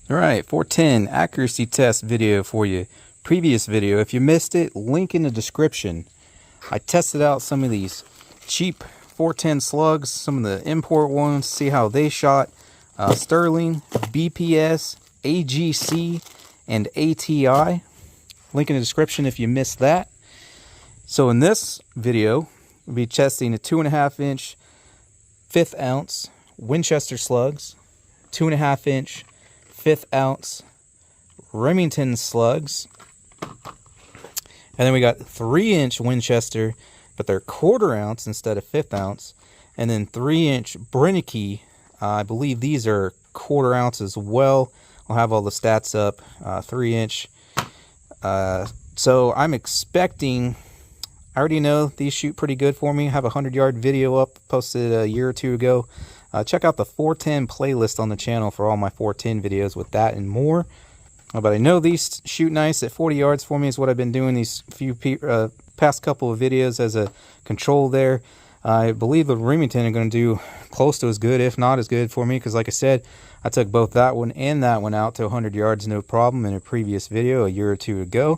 Alright, 410 accuracy test video for you. Previous video, if you missed it, link in the description. I tested out some of these cheap 410 slugs, some of the import ones, see how they shot. Sterling, BPS, AGC, and ATI. Link in the description if you missed that. So in this video, we'll be testing a 2.5 inch 1/5 ounce Winchester slugs, 2.5 inch 1/5 ounce Remington slugs, and then we got 3 inch Winchester, but they're 1/4 ounce instead of 1/5 ounce, and then 3 inch Brenneke. I believe these are 1/4 ounce as well. I'll have all the stats up. 3 inch. So I'm expecting, I already know these shoot pretty good for me. I have a 100-yard video up, posted a year or two ago. Check out the 410 playlist on the channel for all my 410 videos with that and more. But I know these shoot nice at 40 yards for me is what I've been doing these past couple of videos as a control there. I believe the Remington are going to do close to as good, if not as good for me, because like I said, I took both that one and that one out to 100 yards no problem in a previous video a year or two ago.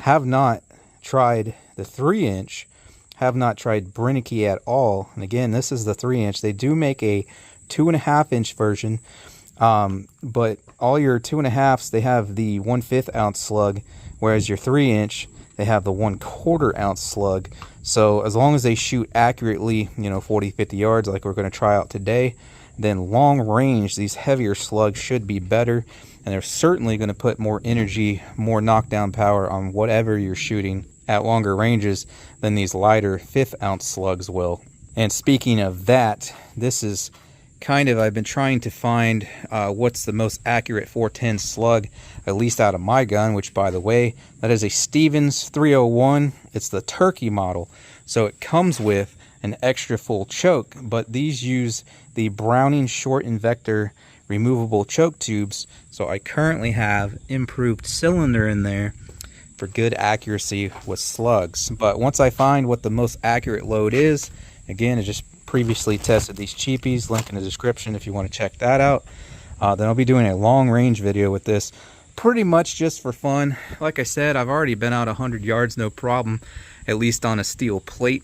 Have not tried the 3 inch. Have not tried Brenneke at all. And again, this is the 3 inch. They do make a 2.5 inch version, but all your 2.5s, they have the 1/5 ounce slug, whereas your 3 inch, they have the 1/4 ounce slug. So as long as they shoot accurately, 40-50 yards like we're going to try out today, then long range, these heavier slugs should be better, and they're certainly going to put more energy, more knockdown power on whatever you're shooting at longer ranges than these lighter 1/5 ounce slugs will. And speaking of that, this is kind of, I've been trying to find what's the most accurate 410 slug, at least out of my gun, which by the way, that is a Stevens 301. It's the turkey model, so it comes with an extra full choke, but these use the Browning short invector removable choke tubes, so I currently have improved cylinder in there for good accuracy with slugs. But once I find what the most accurate load is, again, I just previously tested these cheapies, link in the description if you want to check that out. Then I'll be doing a long range video with this, pretty much just for fun. Like I said, I've already been out 100 yards no problem, at least on a steel plate.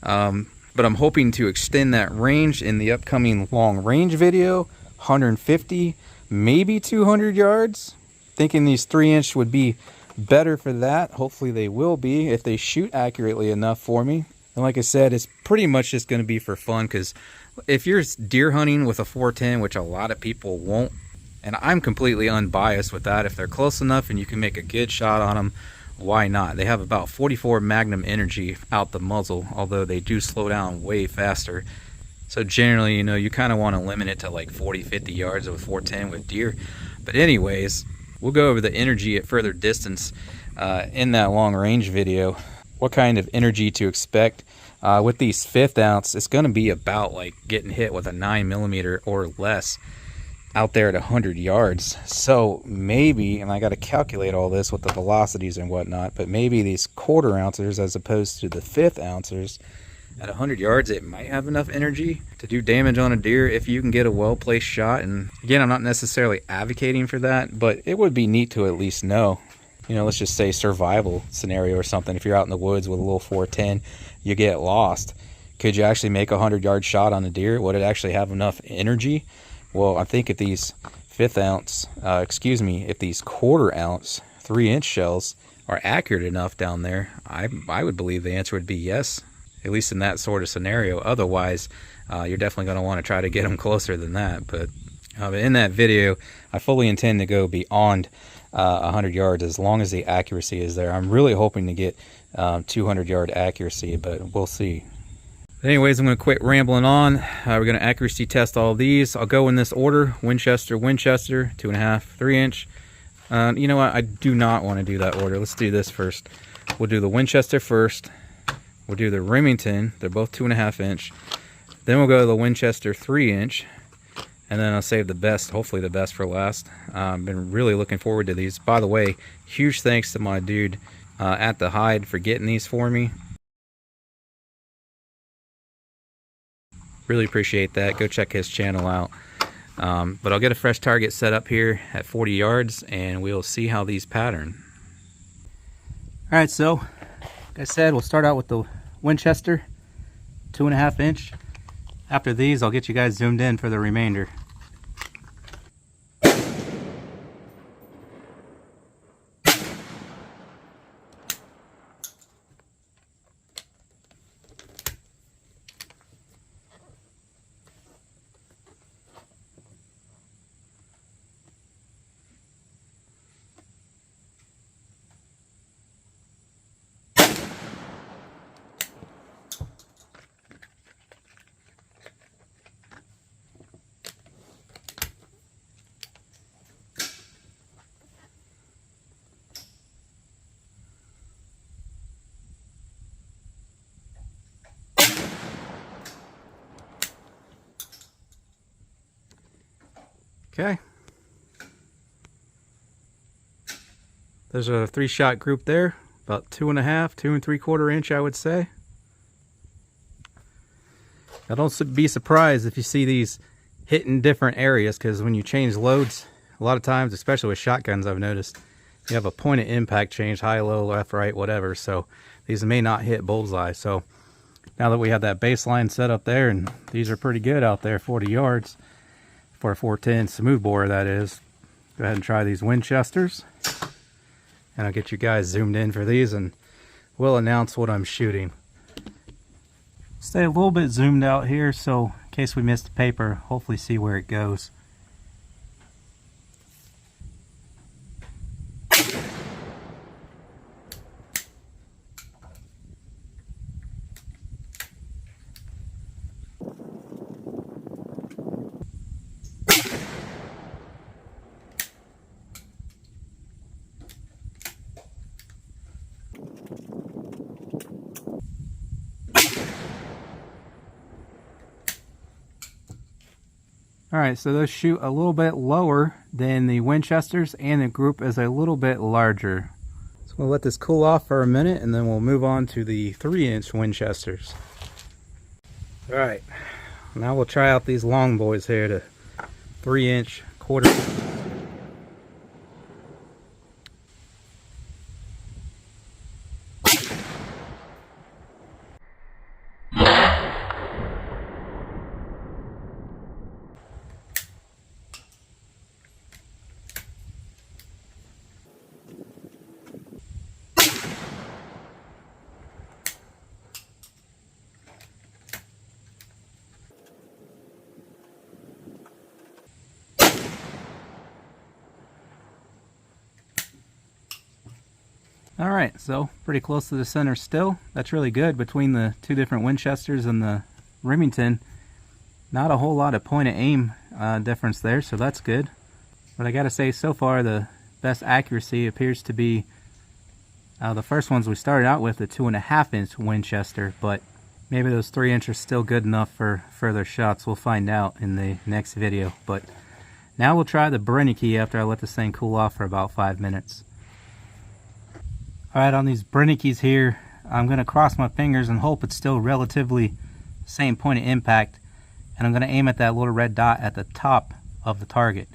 But I'm hoping to extend that range in the upcoming long range video, 150, maybe 200 yards. Thinking these 3 inch would be better for that. Hopefully they will be if they shoot accurately enough for me. And like I said, it's pretty much just going to be for fun, because if you're deer hunting with a 410, which a lot of people won't, and I'm completely unbiased with that, if they're close enough and you can make a good shot on them, why not? They have about 44 magnum energy out the muzzle, although they do slow down way faster. So generally, you kind of want to limit it to like 40-50 yards with 410 with deer. But anyways, we'll go over the energy at further distance in that long range video. What kind of energy to expect with these 1/5 ounce. It's going to be about like getting hit with a 9mm or less out there at 100 yards. So maybe, and I got to calculate all this with the velocities and whatnot, but maybe these 1/4 ounces as opposed to the 1/5 ounces at 100 yards, it might have enough energy to do damage on a deer if you can get a well-placed shot. And again, I'm not necessarily advocating for that, but it would be neat to at least know. Let's just say survival scenario or something. If you're out in the woods with a little 410, you get lost. Could you actually make a 100-yard shot on a deer? Would it actually have enough energy? Well, I think if these 1/5 ounce, if these 1/4 ounce 3 inch shells are accurate enough down there, I would believe the answer would be yes, at least in that sort of scenario. Otherwise, you're definitely going to want to try to get them closer than that. But in that video, I fully intend to go beyond 100 yards as long as the accuracy is there. I'm really hoping to get 200-yard accuracy, but we'll see. Anyways, I'm going to quit rambling on. We're going to accuracy test all of these. I'll go in this order: Winchester, 2.5, 3 inch. You know what? I do not want to do that order. Let's do this first. We'll do the Winchester first. We'll do the Remington. They're both 2.5 inch. Then we'll go to the Winchester 3 inch. And then I'll save the best, hopefully the best, for last. I've been really looking forward to these. By the way, huge thanks to my dude at the Hide for getting these for me. Really appreciate that. Go check his channel out. But I'll get a fresh target set up here at 40 yards and we'll see how these pattern. Alright, so like I said, we'll start out with the Winchester 2.5 inch. After these, I'll get you guys zoomed in for the remainder. Okay. There's a 3-shot group there, about 2.5, 2 3/4 inch, I would say. Now don't be surprised if you see these hitting different areas, because when you change loads, a lot of times, especially with shotguns, I've noticed, you have a point of impact change, high, low, left, right, whatever. So these may not hit bullseye. So now that we have that baseline set up there, and these are pretty good out there, 40 yards. For a 410 smoothbore, that is. Go ahead and try these Winchesters, and I'll get you guys zoomed in for these and we'll announce what I'm shooting. Stay a little bit zoomed out here, so in case we missed the paper, hopefully see where it goes. Alright, so those shoot a little bit lower than the Winchesters, and the group is a little bit larger. So we'll let this cool off for a minute, and then we'll move on to the 3-inch Winchesters. Alright, now we'll try out these long boys here, the 3-inch quarter. Alright, so pretty close to the center still. That's really good between the two different Winchesters and the Remington. Not a whole lot of point of aim difference there, so that's good. But I gotta say, so far the best accuracy appears to be the first ones we started out with, the 2.5 inch Winchester, but maybe those 3-inch are still good enough for further shots. We'll find out in the next video. But now we'll try the Brenneke after I let this thing cool off for about 5 minutes. Alright, on these Brennekes here, I'm going to cross my fingers and hope it's still relatively same point of impact. And I'm going to aim at that little red dot at the top of the target.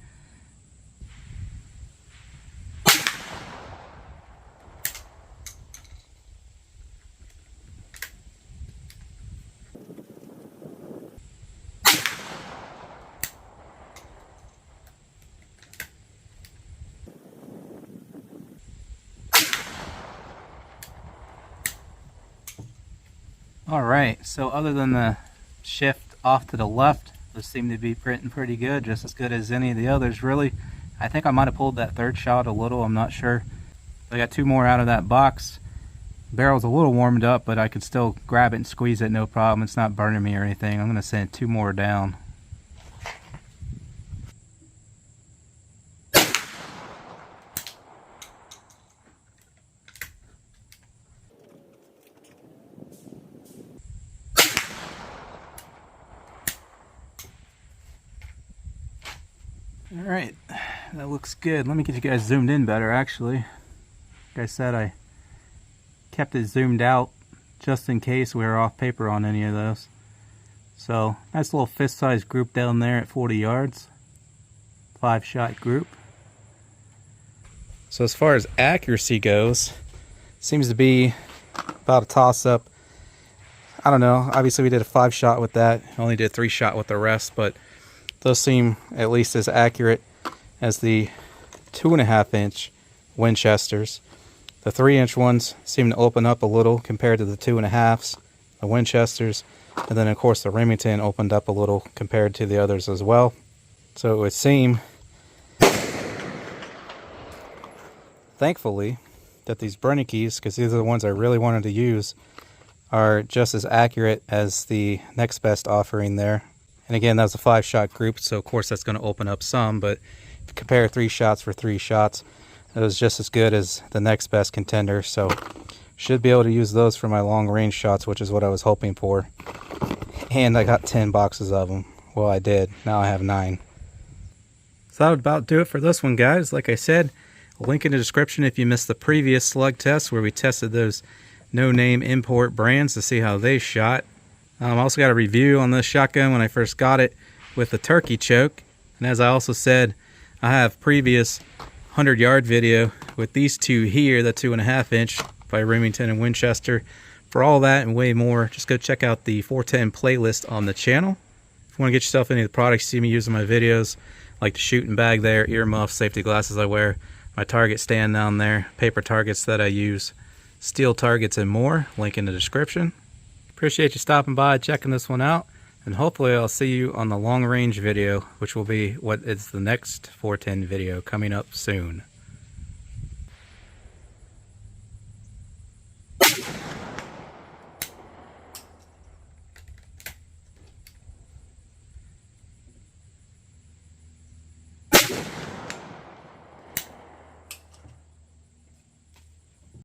Alright, so other than the shift off to the left, those seem to be printing pretty good, just as good as any of the others really. I think I might have pulled that third shot a little, I'm not sure. I got 2 more out of that box. Barrel's a little warmed up, but I could still grab it and squeeze it, no problem. It's not burning me or anything. I'm going to send 2 more down. Alright, that looks good. Let me get you guys zoomed in better, actually. Like I said, I kept it zoomed out just in case we were off paper on any of those. So, nice little fist-sized group down there at 40 yards. 5-shot group. So as far as accuracy goes, seems to be about a toss-up. I don't know. Obviously we did a 5-shot with that. Only did 3-shot with the rest, but those seem at least as accurate as the 2.5-inch Winchesters. The 3-inch ones seem to open up a little compared to the 2.5s, the Winchesters, and then of course the Remington opened up a little compared to the others as well. So it would seem, thankfully, that these Brennekes, because these are the ones I really wanted to use, are just as accurate as the next best offering there. And again, that was a 5-shot group, so of course that's going to open up some, but if you compare 3 shots for 3 shots, it was just as good as the next best contender. So should be able to use those for my long range shots, which is what I was hoping for. And I got 10 boxes of them. Well, I did. Now I have 9. So that would about do it for this one, guys. Like I said, link in the description if you missed the previous slug test where we tested those no-name import brands to see how they shot. I also got a review on this shotgun when I first got it with the turkey choke. And as I also said, I have previous 100-yard video with these two here, the 2.5-inch by Remington and Winchester. For all that and way more, just go check out the 410 playlist on the channel. If you want to get yourself any of the products you see me using in my videos, like the shooting bag there, earmuffs, safety glasses I wear, my target stand down there, paper targets that I use, steel targets and more, link in the description. Appreciate you stopping by, checking this one out, and hopefully I'll see you on the long range video, which will be what is the next 410 video coming up soon.